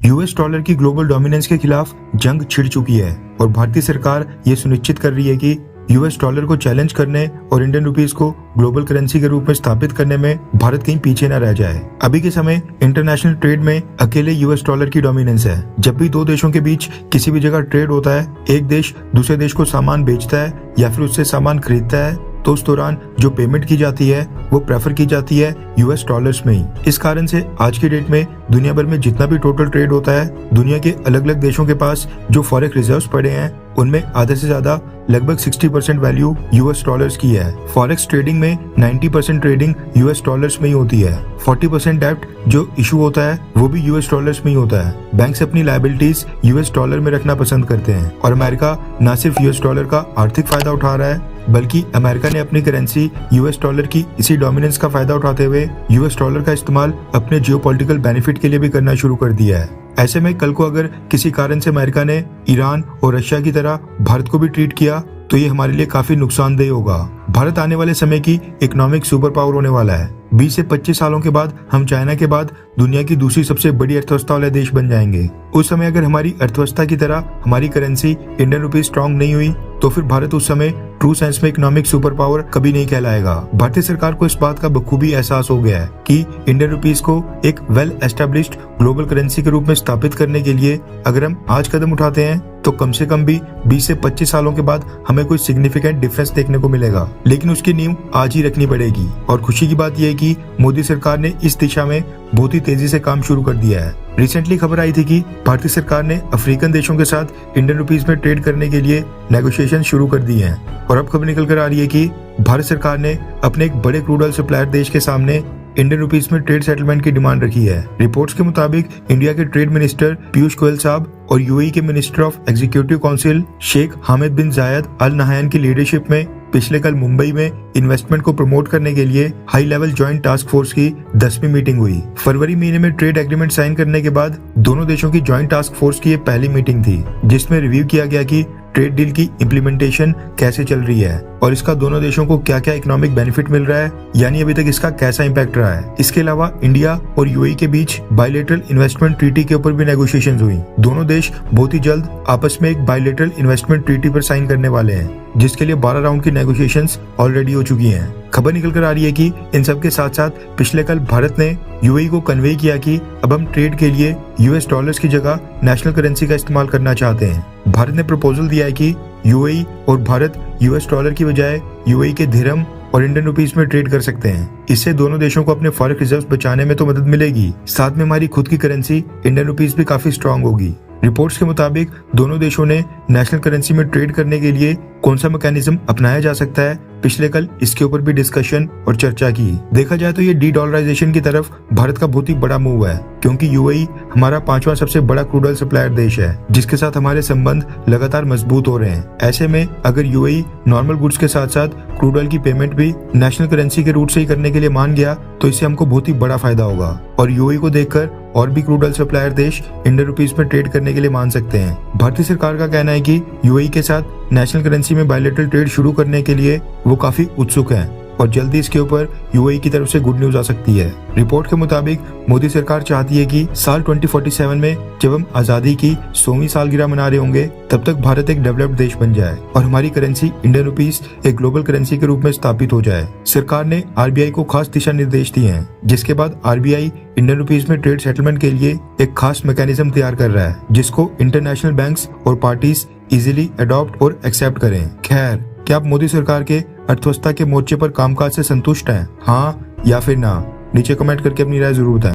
US dollar की global dominance के खिलाफ जंग छिड़ चुकी है और भारतीय सरकार ये सुनिश्चित कर रही है कि यूएस डॉलर को चैलेंज करने और इंडियन रुपीस को ग्लोबल करेंसी के रूप में स्थापित करने में भारत कहीं पीछे न रह जाए। अभी के समय इंटरनेशनल ट्रेड में अकेले यूएस डॉलर की डोमिनेंस है। जब भी दो देशों के बीच किसी भी जगह ट्रेड होता है, एक देश दूसरे देश को सामान बेचता है या फिर उससे सामान खरीदता है, तो उस दौरान जो पेमेंट की जाती है वो प्रेफर की जाती है यूएस डॉलर्स में ही। इस कारण से आज की डेट में दुनिया भर में जितना भी टोटल ट्रेड होता है, दुनिया के अलग अलग देशों के पास जो फॉरेक्स रिजर्व्स पड़े हैं उनमें आधे से ज्यादा लगभग 60% वैल्यू यूएस डॉलर्स की है। फॉरेक्स ट्रेडिंग में 90% ट्रेडिंग यूएस डॉलर्स में ही होती है। 40% डेब्ट जो इशू होता है वो भी यूएस डॉलर्स में ही होता है। बैंक्स अपनी लायबिलिटीज यूएस डॉलर में रखना पसंद करते हैं और अमेरिका न सिर्फ यूएस डॉलर का आर्थिक फायदा उठा रहा है, बल्कि अमेरिका ने अपनी करेंसी यूएस डॉलर की इसी डोमिनेंस का फायदा उठाते हुए यूएस डॉलर का इस्तेमाल अपने जियोपॉलिटिकल बेनिफिट के लिए भी करना शुरू कर दिया है। ऐसे में कल को अगर किसी कारण से अमेरिका ने ईरान और रशिया की तरह भारत को भी ट्रीट किया तो ये हमारे लिए काफी नुकसानदेह होगा। भारत आने वाले समय की इकोनॉमिक सुपर पावर होने वाला है। 20 से 25 सालों के बाद हम चाइना के बाद दुनिया की दूसरी सबसे बड़ी अर्थव्यवस्था वाले देश बन जाएंगे। उस समय अगर हमारी अर्थव्यवस्था की तरह हमारी करेंसी इंडियन रुपीस स्ट्रांग नहीं हुई तो फिर भारत उस समय ट्रू सेंस में इकोनॉमिक सुपर पावर कभी नहीं कहलाएगा। भारतीय सरकार को इस बात का बखूबी एहसास हो गया है कि इंडियन रुपीस को एक वेल एस्टेब्लिश्ड ग्लोबल करेंसी के रूप में स्थापित करने के लिए अगर हम आज कदम उठाते हैं तो कम से कम भी 20 से 25 सालों के बाद हमें कोई सिग्निफिकेंट डिफरेंस देखने को मिलेगा, लेकिन उसकी नींव आज ही रखनी पड़ेगी। और खुशी की बात यह है कि मोदी सरकार ने इस दिशा में बहुत ही तेजी से काम शुरू कर दिया है। रिसेंटली खबर आई थी कि भारतीय सरकार ने अफ्रीकन देशों के साथ इंडियन रुपीस में ट्रेड करने के लिए नेगोशिएशन शुरू कर दिए हैं और अब खबर निकल कर आ रही है कि भारत सरकार ने अपने एक बड़े क्रूड ऑयल सप्लायर देश के सामने इंडियन रुपीस में ट्रेड सेटलमेंट की डिमांड रखी है। रिपोर्ट्स के मुताबिक इंडिया के ट्रेड मिनिस्टर पीयूष गोयल साहब और यूएई के minister of executive council Sheikh Hamid bin Zayed Al Nahyan की लीडरशिप में पिछले कल मुंबई में इन्वेस्टमेंट को प्रमोट करने के लिए high level joint task force की 10वीं मीटिंग हुई। फरवरी महीने में ट्रेड एग्रीमेंट साइन करने के बाद दोनों देशों की ज्वाइंट टास्क फोर्स की ये पहली मीटिंग थी, जिसमें रिव्यू किया गया कि ट्रेड डील की इम्प्लीमेंटेशन कैसे चल रही है और इसका दोनों देशों को क्या क्या इकोनॉमिक बेनिफिट मिल रहा है, यानी अभी तक इसका कैसा इम्पैक्ट रहा है। इसके अलावा इंडिया और यूएई के बीच बायलैटरल इन्वेस्टमेंट ट्रीटी के ऊपर भी नेगोशिएशंस हुई। दोनों देश बहुत ही जल्द आपस में एक बायलैटरल इन्वेस्टमेंट ट्रीटी पर साइन करने वाले हैं, जिसके लिए 12 राउंड की नेगोशिएशंस ऑलरेडी हो चुकी हैं। खबर निकल कर आ रही है कि इन सब के साथ साथ पिछले कल भारत ने यूएई को कन्वे किया कि अब हम ट्रेड के लिए यूएस डॉलर्स की जगह नेशनल करेंसी का इस्तेमाल करना चाहते हैं। भारत ने प्रपोजल दिया है कि यूएई और भारत यूएस डॉलर की बजाय यूएई के दिरहम और इंडियन रुपीस में ट्रेड कर सकते हैं। इससे दोनों देशों को अपने फॉरेक्स रिजर्व्स बचाने में तो मदद मिलेगी, साथ में हमारी खुद की करेंसी इंडियन रुपीस भी काफी स्ट्रांग होगी। रिपोर्ट्स के मुताबिक दोनों देशों ने नेशनल करेंसी में ट्रेड करने के लिए कौन सा मैकेनिज्म अपनाया जा सकता है, पिछले कल इसके ऊपर भी डिस्कशन और चर्चा की। देखा जाए तो ये डी डॉलराइजेशन की तरफ भारत का बहुत ही बड़ा मूव है, क्योंकि यूएई हमारा 5वां सबसे बड़ा क्रूड ऑयल सप्लायर देश है, जिसके साथ हमारे संबंध लगातार मजबूत हो रहे हैं। ऐसे में अगर यूएई नॉर्मल गुड्स के साथ साथ क्रूड ऑयल की पेमेंट भी नेशनल करेंसी के रूट से ही करने के लिए मान गया तो इससे हमको बहुत ही बड़ा फायदा होगा और यूएई को देखकर और भी क्रूड ऑयल सप्लायर देश इंडियन रुपीस में ट्रेड करने के लिए मान सकते हैं। भारतीय सरकार का कहना है कि यूएई के साथ नेशनल करेंसी में बायलैटरल ट्रेड शुरू करने के लिए वो काफी उत्सुक हैं और जल्दी इसके ऊपर यूएई की तरफ से गुड न्यूज आ सकती है। रिपोर्ट के मुताबिक मोदी सरकार चाहती है कि साल 2047 में जब हम आजादी की 100वीं सालगिरह मना रहे होंगे तब तक भारत एक डेवलप्ड देश बन जाए और हमारी करेंसी इंडियन रुपीस एक ग्लोबल करेंसी के रूप में स्थापित हो जाए। सरकार ने आरबीआई को खास दिशा निर्देश दिए हैं, जिसके बाद आरबीआई इंडियन रुपीस में ट्रेड सेटलमेंट के लिए एक खास मैकेनिज्म तैयार कर रहा है, जिसको इंटरनेशनल बैंक्स और पार्टीज इजीली अडॉप्ट और एक्सेप्ट करें। खैर, क्या आप मोदी सरकार के अर्थव्यवस्था के मोर्चे पर कामकाज से संतुष्ट हैं? हाँ या फिर ना? नीचे कमेंट करके अपनी राय जरूर बताएं।